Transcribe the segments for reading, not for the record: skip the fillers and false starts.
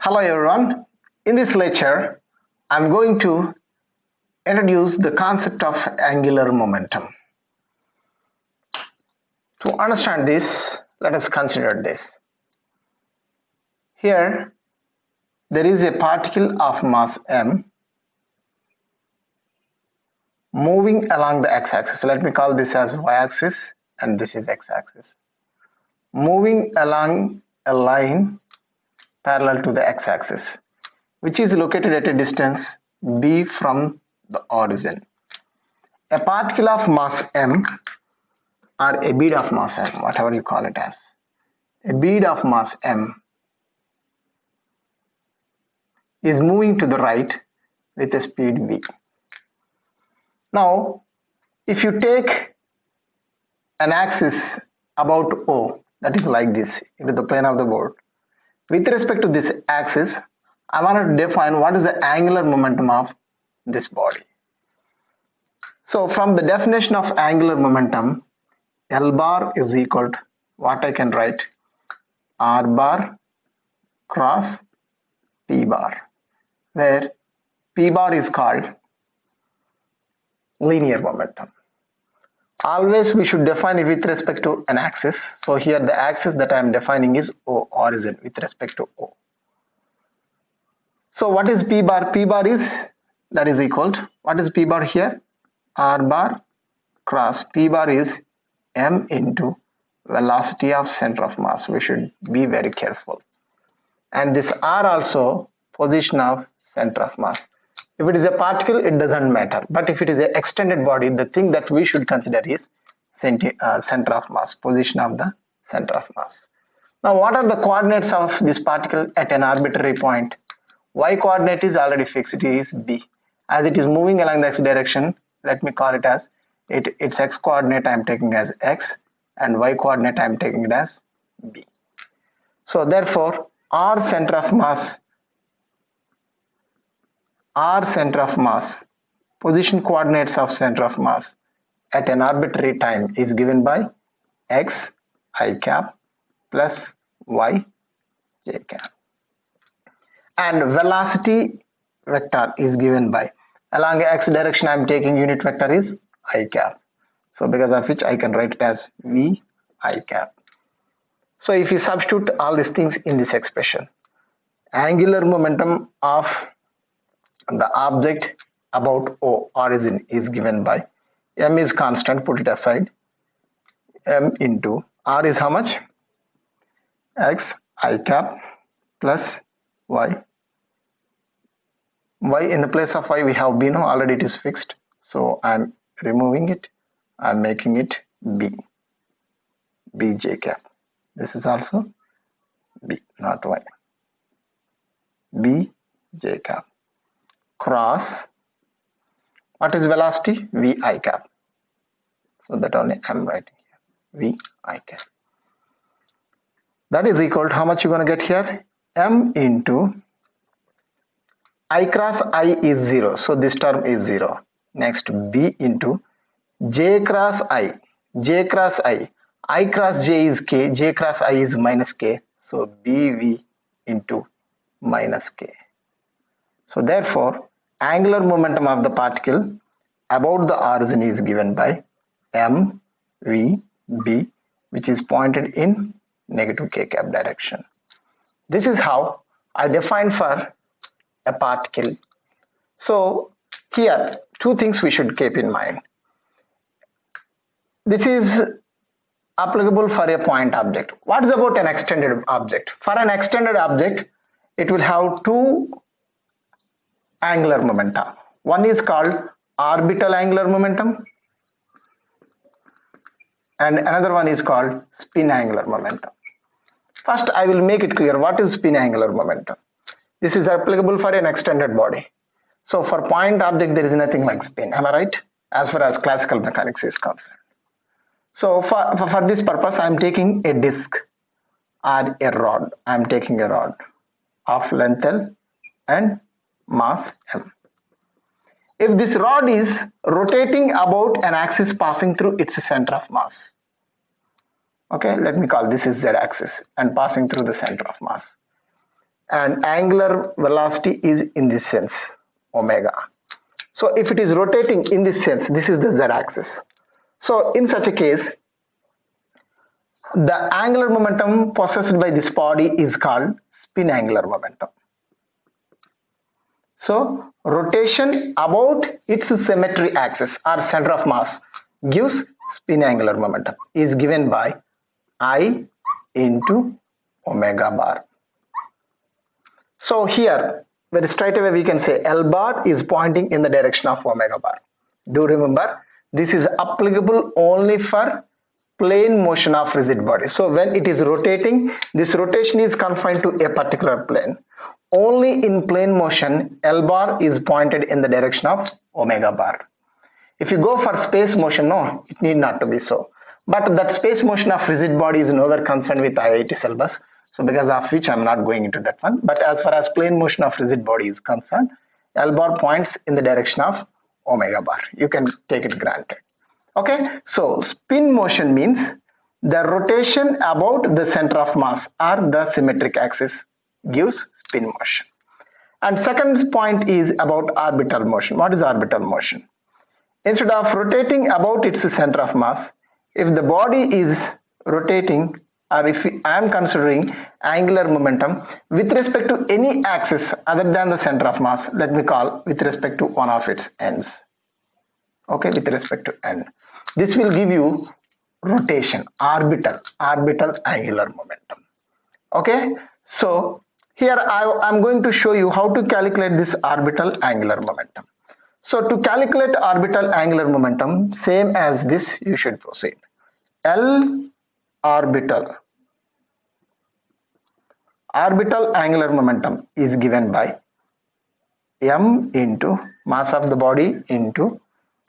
Hello everyone. In this lecture, I'm going to introduce the concept of angular momentum. To understand this, let us consider this. Here, there is a particle of mass m moving along the x-axis. Let me call this as y-axis and this is x-axis. Moving along a line parallel to the x-axis, which is located at a distance b from the origin. A particle of mass m or a bead of mass m, whatever you call it as, a bead of mass m is moving to the right with a speed v. Now, if you take an axis about O, that is like this, into the plane of the board, with respect to this axis, I want to define what is the angular momentum of this body. So from the definition of angular momentum, L bar is equal to what I can write, R bar cross P bar, where P bar is called linear momentum. Always we should define it with respect to an axis. So here the axis that I am defining is O, origin, with respect to O. So what is P bar? P bar is, that is equal to, what is P bar here? R bar cross P bar is m into velocity of center of mass. We should be very careful. And this R also position of center of mass. If it is a particle, it doesn't matter. But if it is an extended body, the thing that we should consider is center of mass, position of the center of mass. Now, what are the coordinates of this particle at an arbitrary point? Y coordinate is already fixed, it is B. As it is moving along the x direction, let me call it as, its x coordinate I am taking as x and y coordinate I am taking it as B. So therefore, R center of mass, position coordinates of center of mass at an arbitrary time is given by x I cap plus y j cap. And velocity vector is given by, along x direction I am taking unit vector is I cap. So because of which I can write it as v I cap. So if you substitute all these things in this expression, angular momentum of the object about O, origin, is given by, m is constant, put it aside, m into r is how much? X I cap plus y. Y in the place of y we have b, no, already it is fixed. So I am removing it, I am making it b, b j cap. This is also b, not y, b j cap cross, what is velocity? V I cap. So that only I am writing here, V I cap. That is equal to how much you are going to get here? M into I cross I is 0. So this term is 0. Next B into J cross I. J cross I cross J is K. J cross I is minus K. So BV into minus K. So therefore, angular momentum of the particle about the origin is given by m v b, which is pointed in negative k cap direction. This is how I define for a particle. So here two things we should keep in mind. This is applicable for a point object. What is about an extended object? For an extended object, it will have two angular momentum. One is called orbital angular momentum and another one is called spin angular momentum. First, I will make it clear what is spin angular momentum. This is applicable for an extended body. So for point object, there is nothing like spin. Am I right? As far as classical mechanics is concerned. So for this purpose, I am taking a disc or a rod. I am taking a rod of length L and mass m. If this rod is rotating about an axis passing through its center of mass, okay, let me call this is z axis and passing through the center of mass. and angular velocity is in this sense, omega. So if it is rotating in this sense, this is the z-axis. So in such a case, the angular momentum possessed by this body is called spin angular momentum. So rotation about its symmetry axis or center of mass gives spin angular momentum, is given by I into omega bar. So here, very straight away we can say L bar is pointing in the direction of omega bar. Do remember, this is applicable only for plane motion of rigid body. So when it is rotating, this rotation is confined to a particular plane. Only in plane motion, L bar is pointed in the direction of omega bar. If you go for space motion, no, it need not to be so. But that space motion of rigid body is nowhere concerned with IIT syllabus. So because of which I am not going into that one. But as far as plane motion of rigid body is concerned, L bar points in the direction of omega bar. You can take it granted. Okay, so spin motion means the rotation about the center of mass or the symmetric axis gives spin motion. And second point is about orbital motion. What is orbital motion? Instead of rotating about its center of mass, if the body is rotating, or if I am considering angular momentum with respect to any axis other than the center of mass, let me call with respect to one of its ends. Okay, with respect to end. This will give you rotation, orbital angular momentum. Okay, so here I'm going to show you how to calculate this orbital angular momentum. So to calculate orbital angular momentum, same as this, you should proceed. L orbital angular momentum is given by m into mass of the body into,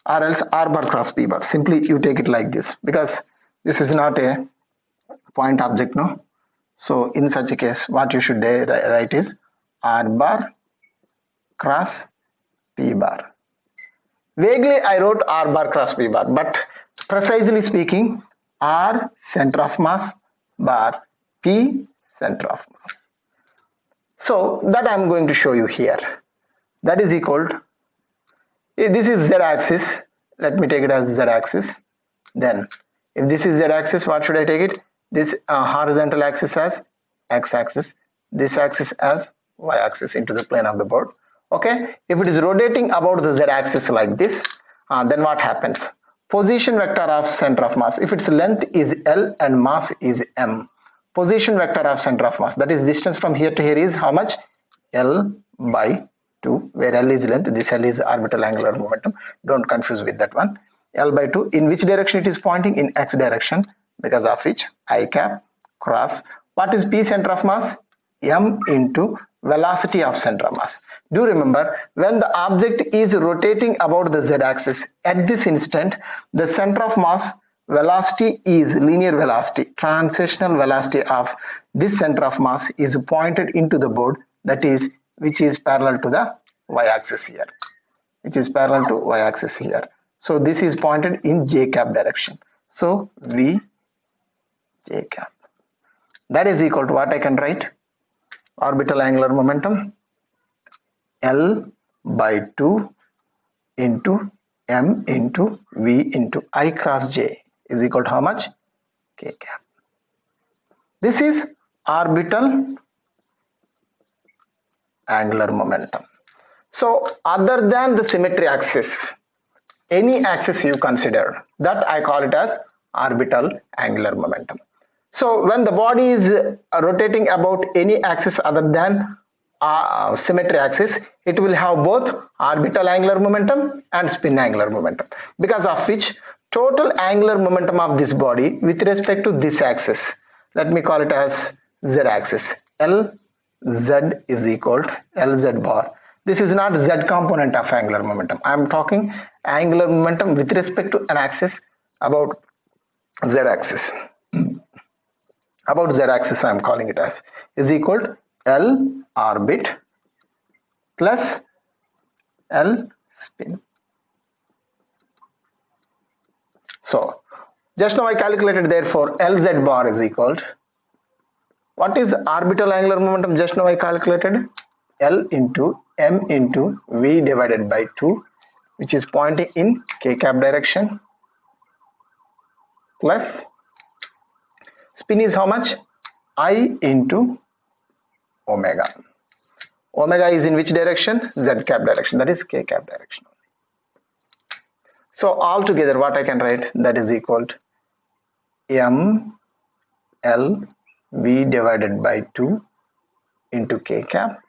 or else r bar cross p bar. Simply you take it like this, because this is not a point object, no. So in such a case, what you should write is r bar cross p bar. Vaguely I wrote r bar cross p bar, but precisely speaking, r center of mass bar p center of mass. So that I am going to show you here. That is equal to, if this is z axis, let me take it as z axis. Then if this is z axis, what should I take it? This horizontal axis as x axis, this axis as y axis into the plane of the board. Okay, if it is rotating about the z axis like this, then what happens? Position vector of center of mass, if its length is L and mass is m, position vector of center of mass, that is distance from here to here, is how much? L by 2, where L is length, this L is orbital angular momentum, don't confuse with that one. L by 2, in which direction it is pointing? In x direction, because of which I cap cross, what is p center of mass? M into velocity of center of mass. Do remember, when the object is rotating about the z axis, at this instant the center of mass velocity is linear velocity, translational velocity of this center of mass is pointed into the board, that is, which is parallel to the y axis here, so this is pointed in j cap direction, so v j cap, that is equal to what I can write? Orbital angular momentum L by 2 into m into v into I cross j is equal to how much? K cap. This is orbital angular momentum. So other than the symmetry axis, any axis you consider, that I call it as orbital angular momentum. So when the body is rotating about any axis other than symmetry axis, it will have both orbital angular momentum and spin angular momentum, because of which total angular momentum of this body with respect to this axis, let me call it as z axis, Lz is equal to Lz bar. This is not z component of angular momentum, I am talking angular momentum with respect to an axis about z axis. About z axis I am calling it as, is equal to L orbit plus L spin. So just now I calculated, therefore Lz bar is equal to What is orbital angular momentum? Just now I calculated L into m into v divided by 2, which is pointing in k cap direction, plus spin is how much? I into omega. Omega is in which direction? Z cap direction, that is k cap direction. So all together what I can write, that is equal to m L v divided by 2 into k cap,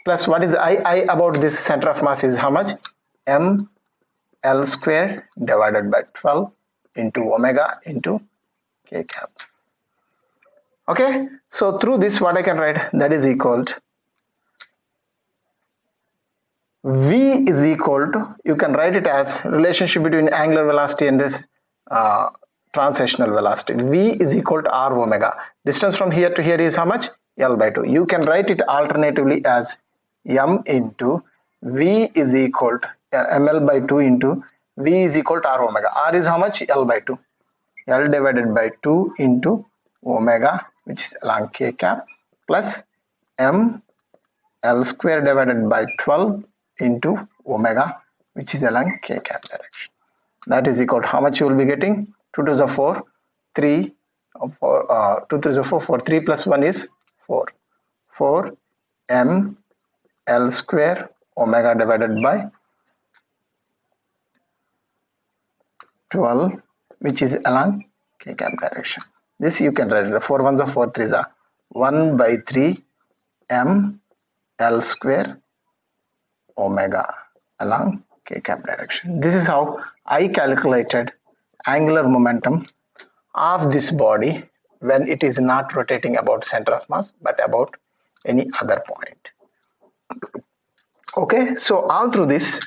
plus what is I about this center of mass is how much? M L square divided by 12 into omega into k cap. Okay, so through this what I can write, that is equal to V is equal to, you can write it as relationship between angular velocity and this translational velocity. V is equal to r omega. Distance from here to here is how much? L by 2. You can write it alternatively as m into V is equal to ml by 2 into V is equal to r omega. R is how much? L by 2. L divided by 2 into omega, which is along k cap, plus m L square divided by 12 into omega, which is along k cap direction. That is equal to how much you will be getting? 2 to the 4, 3, 2 to the 4, 4, 3 plus 1 is 4. 4 m L square omega divided by 12, which is along k cap direction. This you can write, 4 ones are 4 threes are 1 by 3 m L square omega along k cap direction. This is how I calculated angular momentum of this body when it is not rotating about center of mass but about any other point. Okay, so all through this,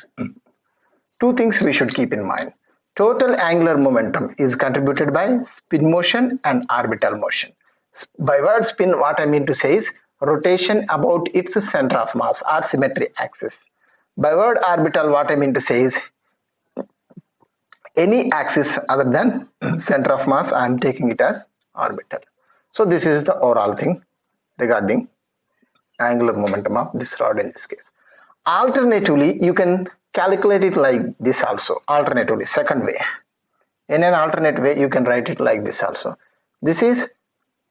two things we should keep in mind. Total angular momentum is contributed by spin motion and orbital motion. By word spin, what I mean to say is rotation about its center of mass or symmetry axis. By word orbital, what I mean to say is any axis other than center of mass, I am taking it as orbital. So this is the overall thing regarding angular momentum of this rod in this case. Alternatively, you can calculate it like this also. Alternatively, second way. In an alternate way, you can write it like this also. This is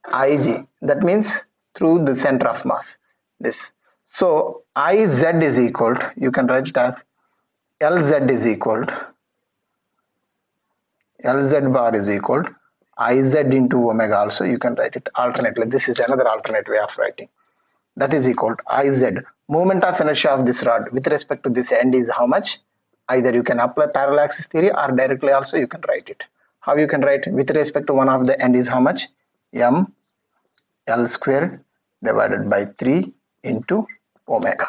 Ig, that means through the center of mass. This. So Iz is equal to, you can write it as Lz is equal to, Lz bar is equal to Iz into omega also, you can write it alternately. This is another alternate way of writing. That is equal to Iz. Moment of inertia of this rod with respect to this end is how much? Either you can apply parallel axis theory or directly also you can write it. How you can write with respect to one of the end is how much? M L square divided by 3 into omega.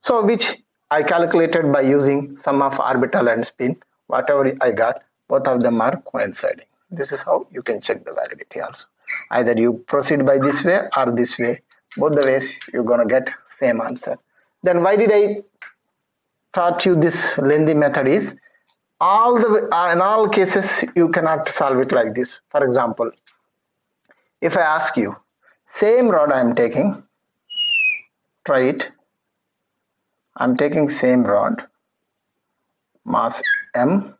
So which I calculated by using sum of orbital and spin. Whatever I got, both of them are coinciding. This is how you can check the validity also. Either you proceed by this way or this way. Both the ways you're gonna get same answer. Then why did I taught you this lengthy method is in all cases you cannot solve it like this. For example, if I ask you same rod I am taking, try it. I'm taking same rod, mass m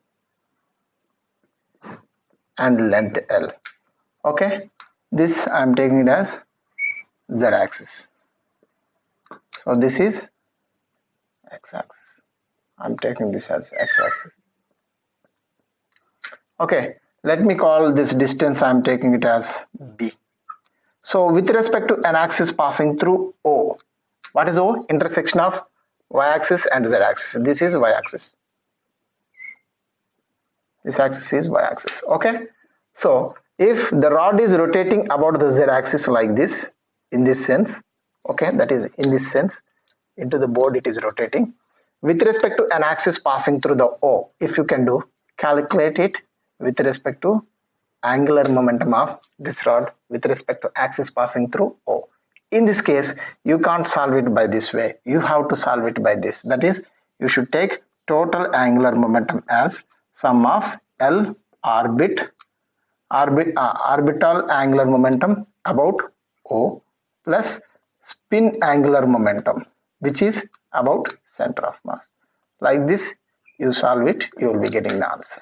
and length L. Okay, this I'm taking it as Z axis. So this is X axis. I'm taking this as X axis. Okay, let me call this distance, I'm taking it as B. So with respect to an axis passing through O, what is O? Intersection of Y axis and Z axis. This is Y axis. This axis is Y axis. Okay, so if the rod is rotating about the Z axis like this, in this sense, okay, that is in this sense, into the board it is rotating. With respect to an axis passing through the O, if you can do, calculate it with respect to angular momentum of this rod with respect to axis passing through O. In this case, you can't solve it by this way. You have to solve it by this. That is, you should take total angular momentum as sum of L orbital angular momentum about O plus spin angular momentum, which is about center of mass. Like this, you solve it, you will be getting the answer.